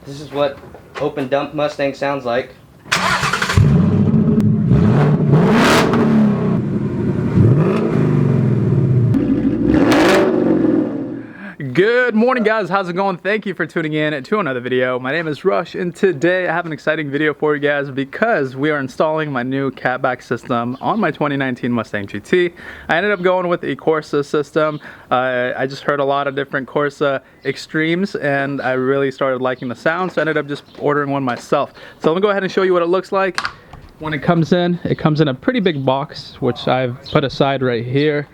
This is what open dump Mustang sounds like. Good morning, guys. How's it going? Thank you for tuning in to another video. My name is Rush, and today I have an exciting video for you guys because we are installing my new catback system on my 2019 Mustang GT. I ended up going with a Corsa system. I just heard a lot of different Corsa Xtremes and I really started liking the sound, so I ended up just ordering one myself. So let me go ahead and show you what it looks like when it comes in. It comes in a pretty big box, which I've put aside right here.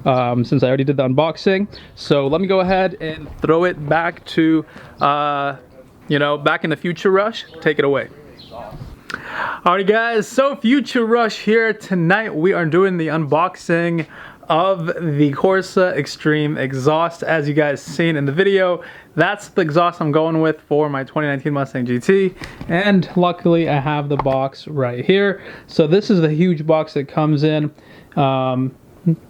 Since I already did the unboxing. So let me go ahead and throw it back to, back in the Future Rush. Take it away. Alright guys, so Future Rush here. Tonight we are doing the unboxing of the Corsa Xtreme exhaust. As you guys seen in the video, that's the exhaust I'm going with for my 2019 Mustang GT. And luckily I have the box right here. So this is the huge box that comes in.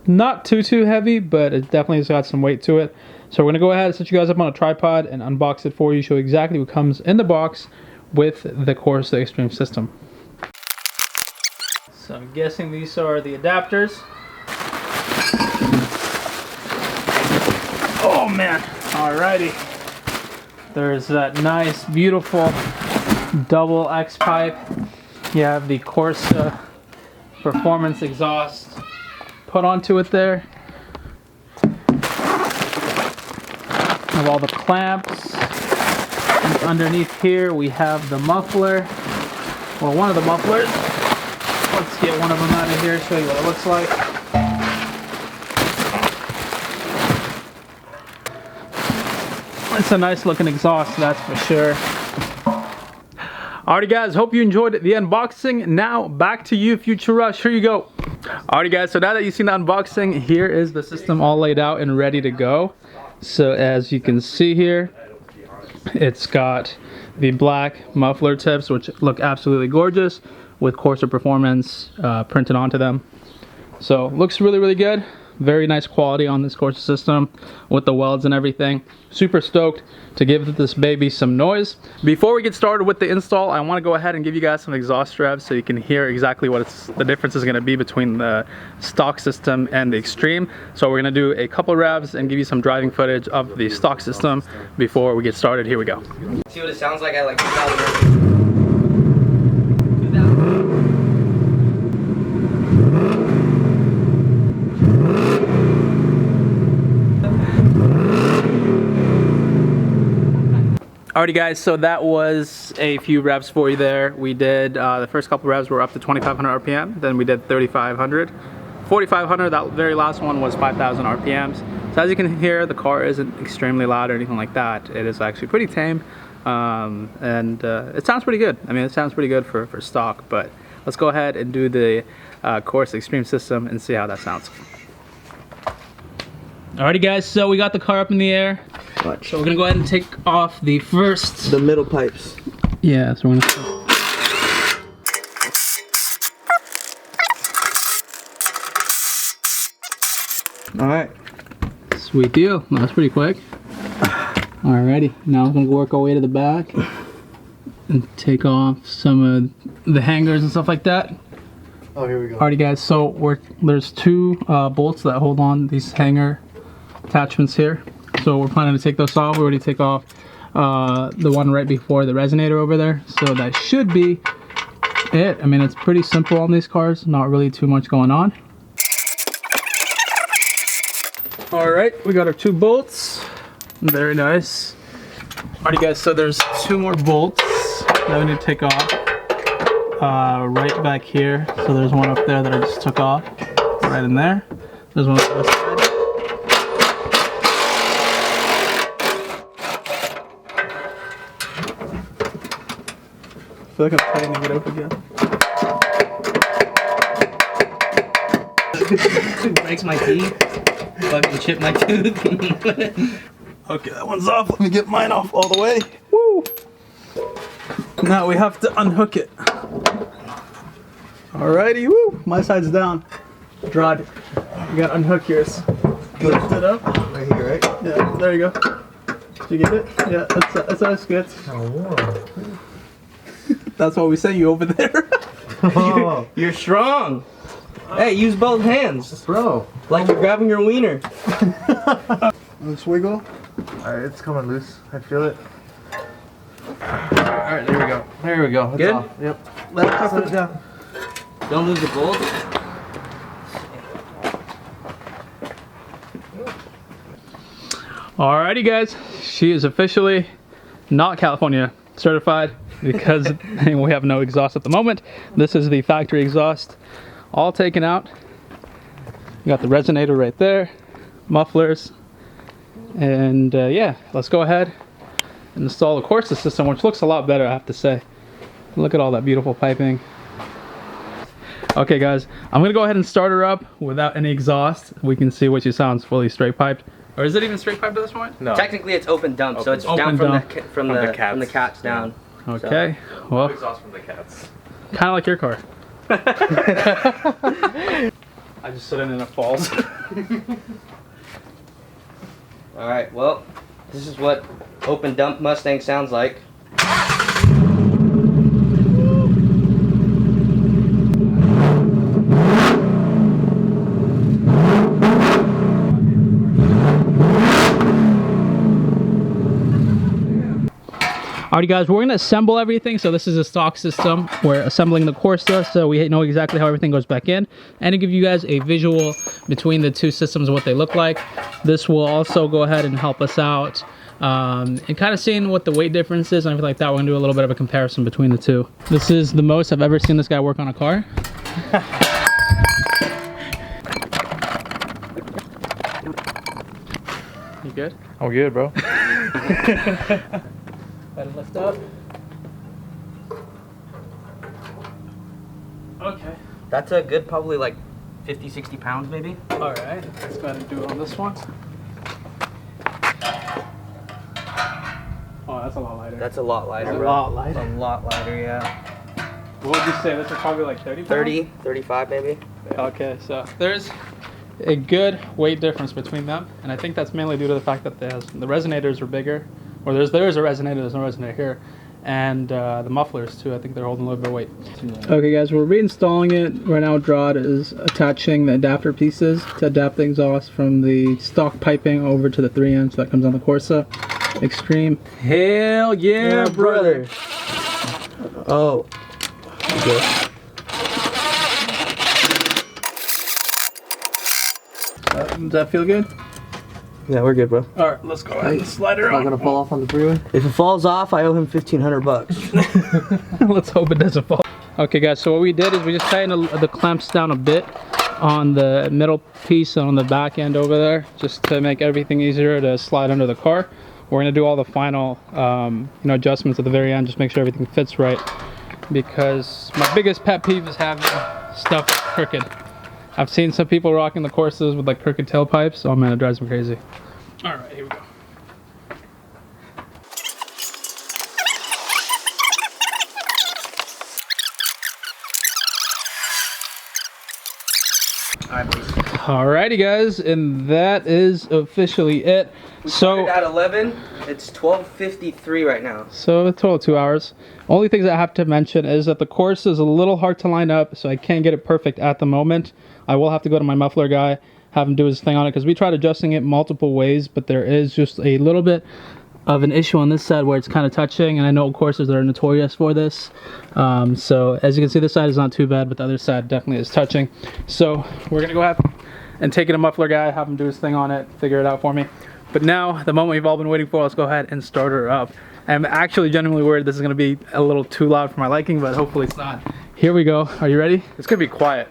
Not too heavy, but it definitely has got some weight to it. So we're gonna go ahead and set you guys up on a tripod and unbox it for you, show you exactly what comes in the box with the Corsa Xtreme system. So I'm guessing these are the adapters. Oh man, alrighty. There's that nice, beautiful double X pipe. You have the Corsa performance exhaust put onto it there. Have all the clamps. And underneath here we have the muffler. Well, one of the mufflers. Let's get one of them out of here, show you what it looks like. It's a nice looking exhaust, that's for sure. Alrighty guys, hope you enjoyed the unboxing. Now back to you, Future Rush. Here you go. Alrighty guys, so now that you've seen the unboxing, here is the system all laid out and ready to go. So as you can see here, it's got the black muffler tips, which look absolutely gorgeous, with Corsa Performance printed onto them. So looks really good. Very nice quality on this Corsa system with the welds and everything. Super stoked to give this baby some noise. Before we get started with the install, I want to go ahead and give you guys some exhaust revs so you can hear exactly what the difference is going to be between the stock system and the Xtreme. So we're going to do a couple revs and give you some driving footage of the stock system before we get started. Here we go. See what it sounds like at like 2,000. Alrighty guys, so that was a few revs for you there. We did, the first couple revs were up to 2,500 RPM, then we did 3,500. 4,500, that very last one was 5,000 RPMs. So as you can hear, the car isn't extremely loud or anything like that. It is actually pretty tame, and it sounds pretty good. I mean, it sounds pretty good for stock, but let's go ahead and do the Corsa Xtreme system and see how that sounds. Alrighty guys, so we got the car up in the air. Watch. So we're gonna go ahead and take off the first... The middle pipes. Yeah, so we're gonna... Alright. Sweet deal. That was pretty quick. Alrighty, now we're gonna work our way to the back and take off some of the hangers and stuff like that. Oh, here we go. Alrighty guys, so there's two bolts that hold on these hanger attachments here. So we're planning to take those off. We already take off the one right before the resonator over there. So that should be it. I mean, it's pretty simple on these cars. Not really too much going on. Alright, we got our two bolts. Very nice. Alrighty guys, so there's two more bolts that we need to take off. Right back here. So there's one up there that I just took off. Right in there. There's one on this side. I feel like I'm trying to get up again. Breaks my teeth. Fucking chip my tooth. Okay, that one's off. Let me get mine off all the way. Woo! Now we have to unhook it. Alrighty, woo! My side's down. Rod, you gotta unhook yours. Good. Lift it up. Right here, right? Yeah, there you go. Did you get it? Yeah, that's good. Oh, That's why we sent you over there. You're strong. Hey, use both hands. bro. Like you're grabbing your wiener. Loose wiggle. Alright, it's coming loose. I feel it. Alright, there we go. There we go. It's Good? off. Yep. Let's put it down. Don't lose the bolt. Alrighty guys, she is officially not California certified because we have no exhaust at the moment. This is the factory exhaust, all taken out. You got the resonator right there, mufflers, and yeah, let's go ahead and install the Corsa system, which looks a lot better, I have to say. Look at all that beautiful piping. Okay guys, I'm gonna go ahead and start her up without any exhaust. We can see what she sounds fully straight piped. Or is it even straight piped at this point? No. Technically, it's open dump, so it's Open down dump. from the cats down. Okay, well, Exhaust from the cats. kind of like your car. I just sit in and it falls. All right. Well, this is what open dump Mustang sounds like. Alrighty guys, we're gonna assemble everything. So this is a stock system. We're assembling the Corsa, so we know exactly how everything goes back in, and to give you guys a visual between the two systems, what they look like. This will also go ahead and help us out and kind of seeing what the weight difference is and everything like that. We're gonna do a little bit of a comparison between the two. This is the most I've ever seen this guy work on a car. You good? I'm good, bro. Let it lift up. Okay. That's a good, probably like 50, 60 pounds, maybe. All right. Let's go ahead and do it on this one. Oh, that's a lot lighter. That's a lot lighter. a bro. lot lighter. A lot lighter, yeah. What would you say? This is probably like 30 pounds? 30, 35 maybe. Okay, so there's a good weight difference between them, and I think that's mainly due to the fact that the resonators are bigger, or there is a resonator, there's no resonator here, and the mufflers too. I think they're holding a little bit of weight. Okay guys, we're reinstalling it. Right now Drod is attaching the adapter pieces to adapt the exhaust from the stock piping over to the 3-inch that comes on the Corsa Xtreme. Hell yeah, brother! Oh. Okay. Does that feel good? Yeah, we're good, bro. All right, let's go ahead and slide her Not on. gonna fall off on the freeway. If it falls off, I owe him $1,500. Let's hope it doesn't fall. Okay guys, so what we did is we just tightened the clamps down a bit on the middle piece and on the back end over there, just to make everything easier to slide under the car. We're gonna do all the final adjustments at the very end, just make sure everything fits right, because my biggest pet peeve is having stuff crooked. I've seen some people rocking the Corsas with like crooked tailpipes. Oh man, it drives me crazy. All right, here we go. Alrighty guys, and that is officially it. So at 11, it's 12:53 right now. So a total of 2 hours. Only things I have to mention is that the Corsa is a little hard to line up, so I can't get it perfect at the moment. I will have to go to my muffler guy, have him do his thing on it, because we tried adjusting it multiple ways, but there is just a little bit of an issue on this side where it's kind of touching, and I know Corsas are notorious for this. So as you can see, this side is not too bad, but the other side definitely is touching. So we're gonna go ahead and take it to muffler guy, have him do his thing on it, figure it out for me. But now, the moment we've all been waiting for, let's go ahead and start her up. I'm actually genuinely worried this is gonna be a little too loud for my liking, but hopefully it's not. Here we go. Are you ready? It's gonna be quiet.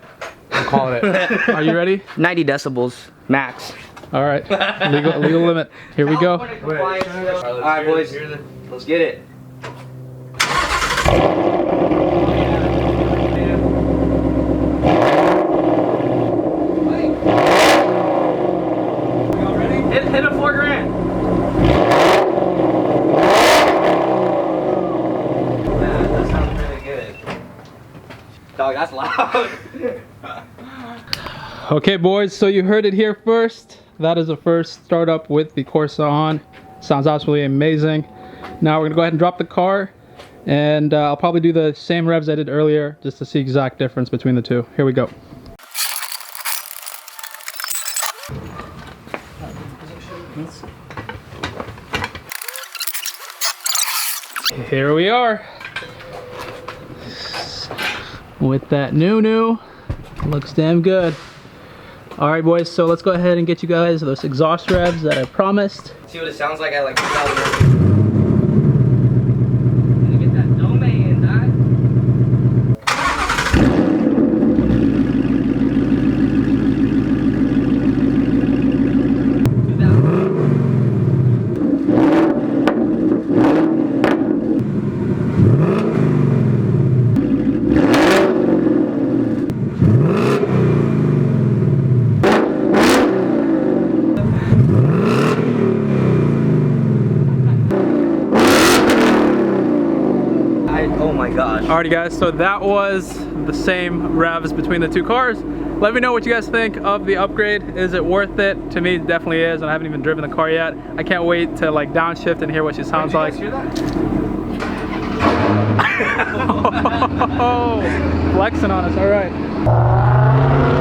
I'm calling it. Are you ready? 90 decibels max. All right, legal limit. Here we go. All right, boys, let's get it. Hit a $4,000. Man, that sounds really good. Dog, that's loud. Okay, boys, so you heard it here first. That is the first startup with the Corsa on. Sounds absolutely amazing. Now we're gonna go ahead and drop the car, and I'll probably do the same revs I did earlier just to see exact difference between the two. Here we go. Here we are with that new. Looks damn good. All right, boys, so let's go ahead and get you guys those exhaust revs that I promised. See what it sounds like at like 2,000. Gonna get that domain, dog. Oh my gosh. Alrighty guys, so that was the same revs between the two cars. Let me know what you guys think of the upgrade. Is it worth it? To me, it definitely is, and I haven't even driven the car yet. I can't wait to like downshift and hear what she sounds like. Did you guys hear Oh, flexing on us, all right.